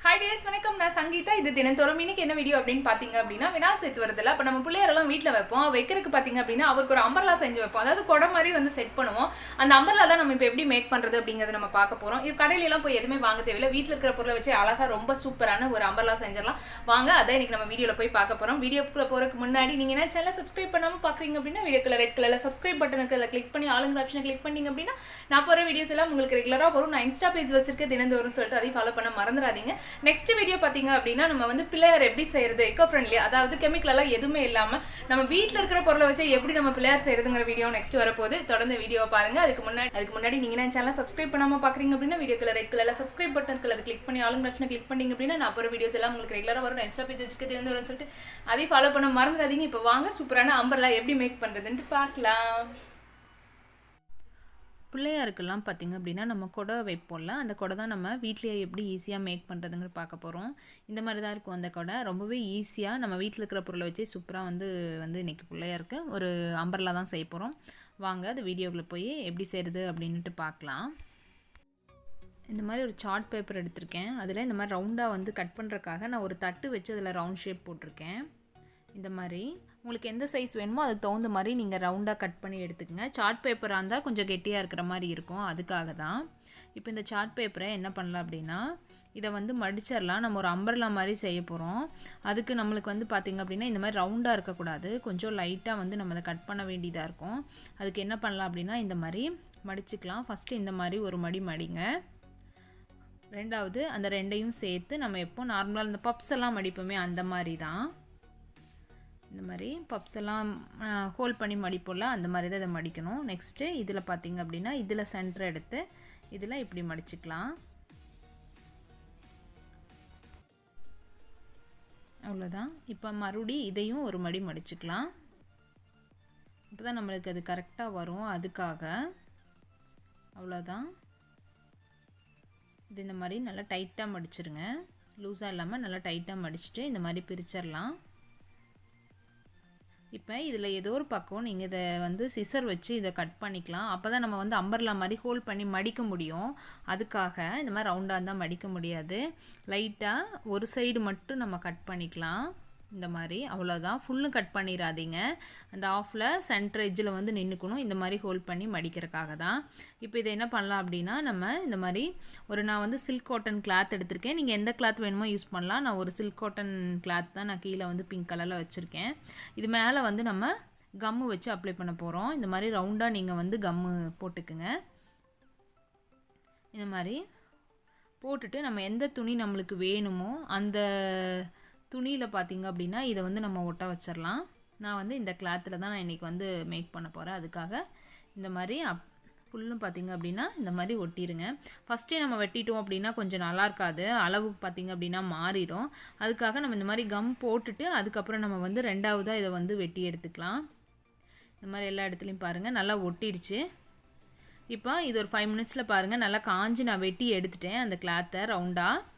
Hi guys, வணக்கம். நான் சங்கீதா. இது தினந்தோறும் இன்னைக்கு என்ன வீடியோ அப்படின்னு பாத்தீங்க அப்படின்னா விநாயகர் சதுர்த்தி வருதுல. அப்ப நம்ம பிள்ளையரெல்லாம் வீட்ல வைப்போம். வைக்கிறதுக்கு பாத்தீங்க அப்படின்னா அவருக்கு ஒரு அம்பர்லா செஞ்சு வைப்போம். அதாவது கொடை மாதிரி வந்து செட் பண்ணுவோம். அந்த அம்பர்லா தான் நம்ம இப்ப எப்படி மேக் பண்றது அப்படிங்கறத நம்ம பார்க்க போறோம். இது கடையில எல்லாம் போய் எதுவுமே வாங்க தேவையில்லை. வீட்ல இருக்கிற பொருளை வச்சு அழகா ரொம்ப சூப்பரான ஒரு அம்பர்லா செஞ்சிடலாம். வாங்க அதை இன்னைக்கு நம்ம வீடியோல போய் பார்க்க போறோம். வீடியோக்குள்ள போறதுக்கு முன்னாடி நீங்க என்ன சேனலை சப்ஸ்கிரைப் பண்ணாம பாக்குறீங்க அப்படின்னா வீடியோக்குள்ள ரெட் கலர்ல சப்ஸ்கிரைப் பட்டனுக்கு கிளிக் பண்ணி ஆளுங்கிற ஆப்ஷனை கிளிக் பண்ணீங்க அப்படின்னா நான் போற வீடியோஸ் எல்லாம் உங்களுக்கு ரெகுலரா வரும். நான் இன்ஸ்டா பேஜ் வச்சிருக்கேன் தினந்தோறும் சொல்லிட்டு அதை ஃபாலோ பண்ண மறந்துடாதீங்க. நெக்ஸ்ட் வீடியோ பாத்தீங்க அப்படின்னா நம்ம வந்து பிள்ளையார் எப்படி செய்யறது எக்கோ ஃப்ரெண்ட்லி, அதாவது கெமிக்கல் எல்லாம் எதுவுமே இல்லாம நம்ம வீட்ல இருக்கிற பொருளை வச்சு எப்படி நம்ம பிள்ளையார் செய்யறதுங்கிற வீடியோ நெக்ஸ்ட் வரப்போகுது. தொடர்ந்து வீடியோ பாருங்க. அதுக்கு முன்னாடி நீங்க என்ன சேனல் சப்ஸ்கிரைப் பண்ணாம பாக்குறீங்க அப்படின்னா வீடியோக்குள்ள ரெட் கலர்ல சப்ஸ்கிரைப் பட்டன் இருக்குல்ல, அதை கிளிக் பண்ணி ஆளுங்க ஆப்ஷனை கிளிக் பண்ணீங்க அப்படின்னா நான் போற வீடியோஸ் எல்லாம் உங்களுக்கு ரெகுலரா வரும். இன்ஸ்டா பேஜ் வச்சுக்க தெரிஞ்சு சொல்லிட்டு அதை ஃபாலோ பண்ண மறந்துடாதீங்க. இப்போ வாங்க சூப்பரான அம்பர்லா எப்படி மேக் பண்றதுன்னு பார்க்கலாம். பிள்ளையாருக்கெல்லாம் பார்த்திங்க அப்படின்னா நம்ம கொடை வைப்போம்ல, அந்த கொடை தான் நம்ம வீட்லேயே எப்படி ஈஸியாக மேக் பண்ணுறதுங்கிற பார்க்க போகிறோம். இந்த மாதிரி தான் இருக்கும் அந்த கொடை. ரொம்பவே ஈஸியாக நம்ம வீட்டில் இருக்கிற பொருளை வச்சு சூப்பராக வந்து இன்றைக்கி பிள்ளையாருக்கு ஒரு அம்பர்லா தான் செய்ய போகிறோம். வாங்க அது வீடியோக்குள்ளே போய் எப்படி செய்கிறது அப்படின்ட்டு பார்க்கலாம். இந்த மாதிரி ஒரு சார்ட் பேப்பர் எடுத்திருக்கேன். அதில் இந்த மாதிரி ரவுண்டாக வந்து கட் பண்ணுறதுக்காக நான் ஒரு தட்டு வச்சு அதில் ரவுண்ட் ஷேப் போட்டிருக்கேன். இந்த மாதிரி உங்களுக்கு எந்த சைஸ் வேணுமோ அதுக்கு தகுந்த மாதிரி நீங்கள் ரவுண்டாக கட் பண்ணி எடுத்துக்கங்க. சார்ட் பேப்பராக இருந்தால் கொஞ்சம் கெட்டியாக இருக்கிற மாதிரி இருக்கும், அதுக்காக தான். இப்போ இந்த சார்ட் பேப்பரை என்ன பண்ணலாம் அப்படின்னா இதை வந்து மடிச்சிடலாம். நம்ம ஒரு அம்பர்லா மாதிரி செய்ய போகிறோம். அதுக்கு நம்மளுக்கு வந்து பார்த்திங்க அப்படின்னா இந்த மாதிரி ரவுண்டாக இருக்கக்கூடாது, கொஞ்சம் லைட்டாக வந்து நம்ம அதை கட் பண்ண வேண்டியதாக இருக்கும். அதுக்கு என்ன பண்ணலாம் அப்படின்னா இந்த மாதிரி மடிச்சுக்கலாம். ஃபஸ்ட்டு இந்த மாதிரி ஒரு மடிங்க. ரெண்டாவது அந்த ரெண்டையும் சேர்த்து நம்ம எப்போ நார்மலாக இந்த பப்ஸ் எல்லாம் மடிப்போமே அந்த மாதிரி தான். இந்த மாதிரி பப்ஸ் எல்லாம் ஹோல்ட் பண்ணி மடிப்போம்ல, அந்த மாதிரி தான் இதை மடிக்கணும். நெக்ஸ்ட்டு இதில் பார்த்திங்க அப்படின்னா இதில் சென்டர் எடுத்து இதில் இப்படி மடிச்சுக்கலாம். அவ்வளோதான். இப்போ மறுபடி இதையும் ஒரு மடிச்சுக்கலாம். இப்போ தான் நம்மளுக்கு அது கரெக்டாக வரும், அதுக்காக. அவ்வளோதான். இது இந்த மாதிரி நல்லா டைட்டாக மடிச்சிருங்க. லூஸாக இல்லாமல் நல்லா டைட்டாக மடிச்சுட்டு இந்த மாதிரி பிரிச்சிடலாம். இப்போ இதில் ஏதோ ஒரு பக்கம் நீங்கள் இதை வந்து சிசர் வச்சு இதை கட் பண்ணிக்கலாம். அப்போ தான் நம்ம வந்து அம்பர்லா மாதிரி ஹோல்ட் பண்ணி மடிக்க முடியும். அதுக்காக இந்த மாதிரி ரவுண்டாக இருந்தால் மடிக்க முடியாது. லைட்டாக ஒரு சைடு மட்டும் நம்ம கட் பண்ணிக்கலாம். இந்த மாதிரி அவ்வளோதான். ஃபுல்லும் கட் பண்ணிடாதீங்க. அந்த ஆஃபில் சென்டர் எட்ஜில் வந்து நின்றுக்கணும். இந்த மாதிரி ஹோல்ட் பண்ணி மடிக்கிறதுக்காக தான். இப்போ இதை என்ன பண்ணலாம் அப்படின்னா நம்ம இந்த மாதிரி நான் வந்து சில்க் காட்டன் கிளாத் எடுத்திருக்கேன். நீங்கள் எந்த கிளாத் வேணுமோ யூஸ் பண்ணலாம். நான் ஒரு சில்க் காட்டன் கிளாத் தான் நான் கீழே வந்து பிங்க் கலரில் வச்சுருக்கேன். இது மேலே வந்து நம்ம கம்மு வச்சு அப்ளை பண்ண போகிறோம். இந்த மாதிரி ரவுண்டாக நீங்கள் வந்து கம்மு போட்டுக்குங்க. இந்த மாதிரி போட்டுட்டு நம்ம எந்த துணி நம்மளுக்கு வேணுமோ அந்த துணியில் பார்த்திங்க அப்படின்னா இதை வந்து நம்ம ஒட்ட வச்சிடலாம். நான் வந்து இந்த கிளாத்தில் தான் நான் இன்றைக்கி வந்து மேக் பண்ண போகிறேன். அதுக்காக இந்த மாதிரி ஃபுல்லும் பார்த்திங்க அப்படின்னா இந்த மாதிரி ஒட்டிடுங்க. ஃபஸ்ட்டே நம்ம வெட்டிட்டோம் அப்படின்னா கொஞ்சம் நல்லா இருக்காது, அளவு பார்த்திங்க அப்படின்னா மாறிடும். அதுக்காக நம்ம இந்த மாதிரி கம் போட்டுட்டு அதுக்கப்புறம் நம்ம வந்து ரெண்டாவதாக இதை வந்து வெட்டி எடுத்துக்கலாம். இந்த மாதிரி எல்லா இடத்துலையும் பாருங்கள் நல்லா ஒட்டிடுச்சு. இப்போ இது ஒரு 5 மினிட்ஸில் பாருங்கள் நல்லா காஞ்சி நான் வெட்டி எடுத்துட்டேன் அந்த கிளாத்தை ரவுண்டாக.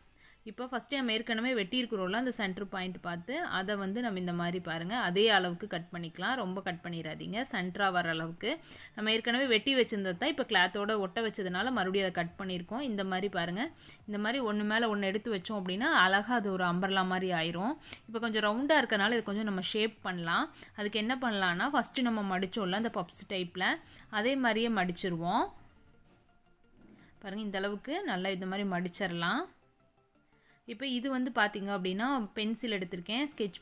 இப்போ ஃபஸ்ட்டு நம்ம ஏற்கனவே வெட்டியிருக்கிறோம்ல அந்த சென்டர் பாயிண்ட் பார்த்து அதை வந்து நம்ம இந்த மாதிரி பாருங்கள் அதே அளவுக்கு கட் பண்ணிக்கலாம். ரொம்ப கட் பண்ணிடாதீங்க, சென்டராக வர அளவுக்கு. நம்ம ஏற்கனவே வெட்டி வச்சுருந்தது தான் இப்போ கிளாத்தோட ஒட்ட வச்சதுனால மறுபடியும் அதை கட் பண்ணியிருக்கோம். இந்த மாதிரி பாருங்கள், இந்த மாதிரி ஒன்று மேலே ஒன்று எடுத்து வச்சோம் அப்படின்னா அழகாக அது ஒரு அம்பர்லா மாதிரி ஆயிரும். இப்போ கொஞ்சம் ரவுண்டாக இருக்கனால இது கொஞ்சம் நம்ம ஷேப் பண்ணலாம். அதுக்கு என்ன பண்ணலான்னா ஃபஸ்ட்டு நம்ம மடித்தோம்ல அந்த பப்ஸ் டைப்பில் அதே மாதிரியே மடிச்சிருவோம். பாருங்கள் இந்த அளவுக்கு நல்லா இந்த மாதிரி மடிச்சிடலாம். இப்போ இது வந்து பார்த்திங்க அப்படின்னா பென்சில் எடுத்திருக்கேன், ஸ்கெட்ச்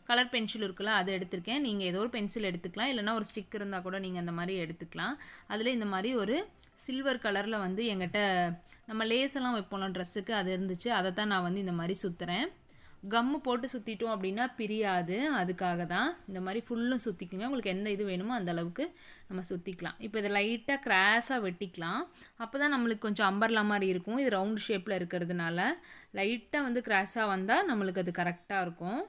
கலர் பென்சில் இருக்குல்ல அது எடுத்திருக்கேன். நீங்கள் ஏதோ ஒரு பென்சில் எடுத்துக்கலாம், இல்லைனா ஒரு ஸ்டிக் இருந்தால் கூட நீங்கள் அந்த மாதிரி எடுத்துக்கலாம். அதில் இந்த மாதிரி ஒரு சில்வர் கலரில் வந்து எங்கிட்ட நம்ம லேஸெல்லாம் வைப்போம்ல ட்ரெஸ்ஸுக்கு அது இருந்துச்சு. அதை தான் நான் வந்து இந்த மாதிரி சுற்றுறேன். கம்மு போட்டு சுற்றிட்டோம் அப்படின்னா பிரியாது, அதுக்காக தான் இந்த மாதிரி ஃபுல்லும் சுற்றிக்குங்க. உங்களுக்கு எந்த இது வேணுமோ அந்த அளவுக்கு நம்ம சுற்றிக்கலாம். இப்போ இதை லைட்டாக கிராஸாக வெட்டிக்கலாம். அப்போ தான் நம்மளுக்கு கொஞ்சம் அம்பர்லா மாதிரி இருக்கும். இது ரவுண்ட் ஷேப்பில் இருக்கிறதுனால லைட்டாக வந்து கிராஸாக வந்தால் நம்மளுக்கு அது கரெக்டாக இருக்கும்.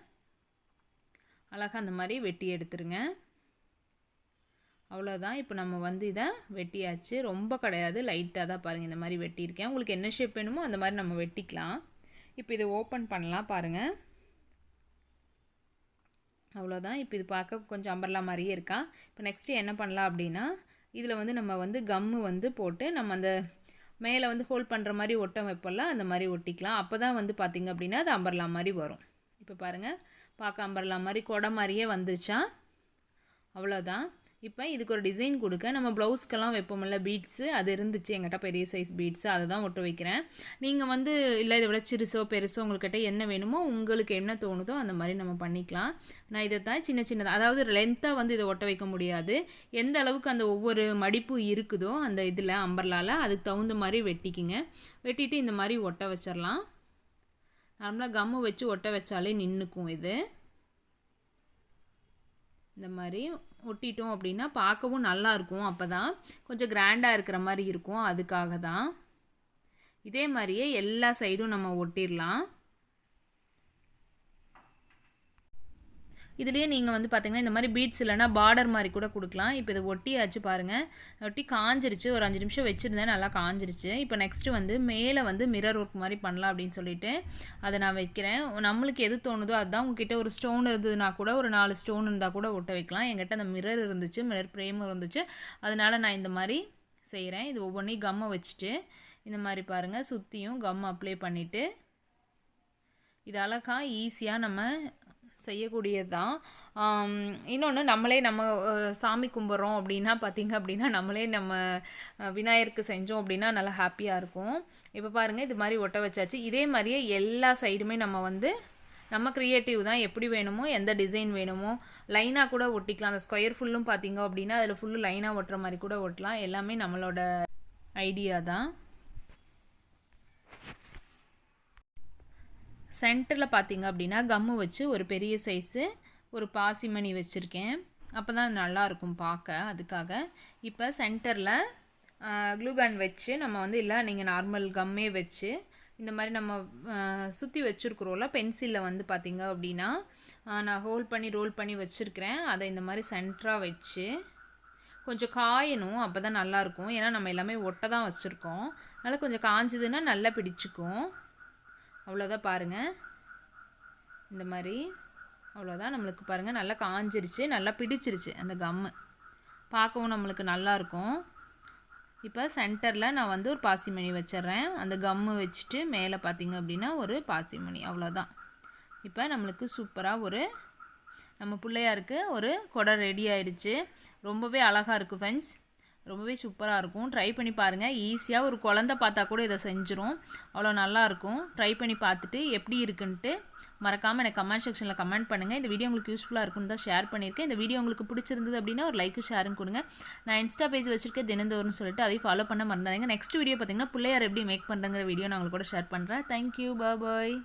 அழகாக அந்த மாதிரி வெட்டி எடுத்துருங்க. அவ்வளோதான். இப்போ நம்ம வந்து இதை வெட்டியாச்சு. ரொம்ப கிடையாது, லைட்டாக தான் பாருங்கள் இந்த மாதிரி வெட்டியிருக்கேன். உங்களுக்கு என்ன ஷேப் வேணுமோ அந்த மாதிரி நம்ம வெட்டிக்கலாம். இப்போ இதை ஓப்பன் பண்ணலாம் பாருங்கள். அவ்வளோதான். இப்போ இது பார்க்க கொஞ்சம் அம்பர்லா மாதிரியே இருக்கா. இப்போ நெக்ஸ்ட்டு என்ன பண்ணலாம் அப்படின்னா இதில் வந்து நம்ம வந்து கம்மு வந்து போட்டு நம்ம அந்த மேலே வந்து ஹோல்ட் பண்ணுற மாதிரி ஒட்ட வைப்போம்ல, அந்த மாதிரி ஒட்டிக்கலாம். அப்போ தான் வந்து பார்த்திங்க அப்படின்னா அது அம்பர்லா மாதிரி வரும். இப்போ பாருங்கள், பார்க்க அம்பர்லா மாதிரி கொடை மாதிரியே வந்துருச்சா, அவ்வளோதான். இப்போ இதுக்கு ஒரு டிசைன் கொடுக்க நம்ம ப்ளவுஸ்க்கெல்லாம் வைப்போம்ல பீட்ஸு, அது இருந்துச்சு என்கிட்ட பெரிய சைஸ் பீட்ஸு, அதை தான் ஒட்ட வைக்கிறேன். நீங்கள் வந்து இல்லை இதை விட சிறுசோ பெருசோ உங்கள்கிட்ட என்ன வேணுமோ உங்களுக்கு என்ன தோணுதோ அந்த மாதிரி நம்ம பண்ணிக்கலாம். நான் இதை தான் சின்ன சின்னதாக, அதாவது லென்த்தாக வந்து இதை ஒட்ட வைக்க முடியாது. எந்த அளவுக்கு அந்த ஒவ்வொரு மடிப்பு இருக்குதோ அந்த இதில் அம்பர்லாவில் அதுக்கு தகுந்த மாதிரி வெட்டிக்குங்க. வெட்டிட்டு இந்த மாதிரி ஒட்ட வச்சிடலாம். நார்மலாக கம்மு வச்சு ஒட்ட வச்சாலே நின்றுக்கும். இது இந்த மாதிரி ஒட்டிட்டோம் அப்படின்னா பார்க்கவும் நல்லாயிருக்கும். அப்போ தான் கொஞ்சம் கிராண்டாக இருக்கிற மாதிரி இருக்கும். அதுக்காக தான் இதே மாதிரியே எல்லா சைடும் நம்ம ஒட்டிடலாம். இதுலேயே நீங்கள் வந்து பார்த்திங்கன்னா இந்த மாதிரி பீட்ஸ் இல்லைனா பார்டர் மாதிரி கூட கொடுக்கலாம். இப்போ இதை ஒட்டியாச்சு பாருங்கள், ஒட்டி காஞ்சிருச்சு. ஒரு 5 நிமிஷம் வச்சுருந்தேன், நல்லா காஞ்சிருச்சு. இப்போ நெக்ஸ்ட்டு வந்து மேலே வந்து மிரர் ஒர்க் மாதிரி பண்ணலாம் அப்படின்னு சொல்லிட்டு அதை நான் வைக்கிறேன். நம்மளுக்கு எது தோணுதோ அதுதான். உங்ககிட்ட ஒரு ஸ்டோன் இருந்ததுன்னா கூட, ஒரு 4 ஸ்டோன் இருந்தால் கூட ஒட்ட வைக்கலாம். என்கிட்ட அந்த மிரர் இருந்துச்சு, மிரர் ஃப்ரேமும் இருந்துச்சு. அதனால் நான் இந்த மாதிரி செய்கிறேன். இது ஒவ்வொன்றையும் கம்மை வச்சுட்டு இந்த மாதிரி பாருங்கள் சுற்றியும் கம் அப்ளை பண்ணிவிட்டு இது அழகாக ஈஸியாக நம்ம செய்யக்கூடியது தான். இன்னொன்று, நம்மளே நம்ம சாமி கும்பிட்றோம் அப்படின்னா பார்த்திங்க அப்படின்னா நம்மளே நம்ம விநாயகருக்கு செஞ்சோம் அப்படின்னா நல்லா ஹாப்பியாக இருக்கும். இப்போ பாருங்கள் இது மாதிரி ஒட்ட வச்சாச்சு. இதே மாதிரியே எல்லா சைடுமே நம்ம வந்து நம்ம க்ரியேட்டிவ் தான், எப்படி வேணுமோ எந்த டிசைன் வேணுமோ லைனாக கூட ஒட்டிக்கலாம். அந்த ஸ்கொயர் ஃபுல்லும் பார்த்திங்க அப்படின்னா அதில் ஃபுல்லு லைனாக ஒட்டுற மாதிரி கூட ஒட்டலாம். எல்லாமே நம்மளோட ஐடியா தான். சென்டரில் பார்த்திங்க அப்படின்னா கம்மு வச்சு ஒரு பெரிய சைஸு ஒரு பாசிமணி வச்சுருக்கேன். அப்போ தான் நல்லாயிருக்கும் பார்க்க, அதுக்காக. இப்போ சென்டரில் க்ளூகன் வச்சு நம்ம வந்து, இல்லை நீங்கள் நார்மல் கம்மே வச்சு இந்த மாதிரி நம்ம சுற்றி வச்சுருக்குறோம்ல பென்சிலில் வந்து பார்த்திங்க அப்படின்னா நான் ரோல் பண்ணி வச்சுருக்கிறேன். அதை இந்த மாதிரி சென்டராக வச்சு கொஞ்சம் காயணும், அப்போ தான் நல்லாயிருக்கும். ஏன்னா நம்ம எல்லாமே ஒட்ட தான் வச்சுருக்கோம். அதனால் கொஞ்சம் காஞ்சதுன்னா நல்லா பிடிச்சிக்கும். அவ்வளோதான் பாருங்கள், இந்த மாதிரி அவ்வளோதான். நம்மளுக்கு பாருங்கள் நல்லா காஞ்சிருச்சு, நல்லா பிடிச்சிருச்சு அந்த கம்மு, பார்க்கவும் நம்மளுக்கு நல்லாயிருக்கும். இப்போ சென்டரில் நான் வந்து ஒரு பாசிமணி வச்சிட்றேன். அந்த கம்மு வச்சுட்டு மேலே பார்த்திங்க அப்படின்னா ஒரு பாசிமணி, அவ்வளோதான். இப்போ நம்மளுக்கு சூப்பராக ஒரு நம்ம பிள்ளையாருக்கு ஒரு கொடை ரெடி ஆகிடுச்சு. ரொம்பவே அழகாக இருக்குது ஃப்ரெண்ட்ஸ், ரொம்பவே சூப்பராக இருக்கும். ட்ரை பண்ணி பாருங்கள். ஈஸியாக ஒரு குழந்த பார்த்தா கூட இதை செஞ்சிரும், அவ்வளோ நல்லாயிருக்கும். ட்ரை பண்ணி பார்த்துட்டு எப்படி இருக்குன்ட்டு மறக்காமல் எனக்கு கமெண்ட் செக்ஷனில் கமெண்ட் பண்ணுங்கள். இந்த வீடியோ உங்களுக்கு யூஸ்ஃபுல்லாக இருக்குன்னு தான் ஷேர் பண்ணியிருக்கேன். இந்த வீடியோ உங்களுக்கு பிடிச்சிருந்தது அப்படின்னா ஒரு லைக்கு ஷேரும் கொடுங்க. நான் இன்ஸ்டா பேஜ் வச்சுருக்கேன் தினந்தோறும்னு சொல்லிட்டு அதையும் ஃபாலோ பண்ண மறந்துடாதீங்க. நெக்ஸ்ட் வீடியோ பார்த்திங்கன்னா பிள்ளையார் எப்படி மேக் பண்ணுறங்கிற வீடியோ நான் உங்களுக்கு கூட ஷேர் பண்ணுறேன். தேங்க்யூ, பாய்.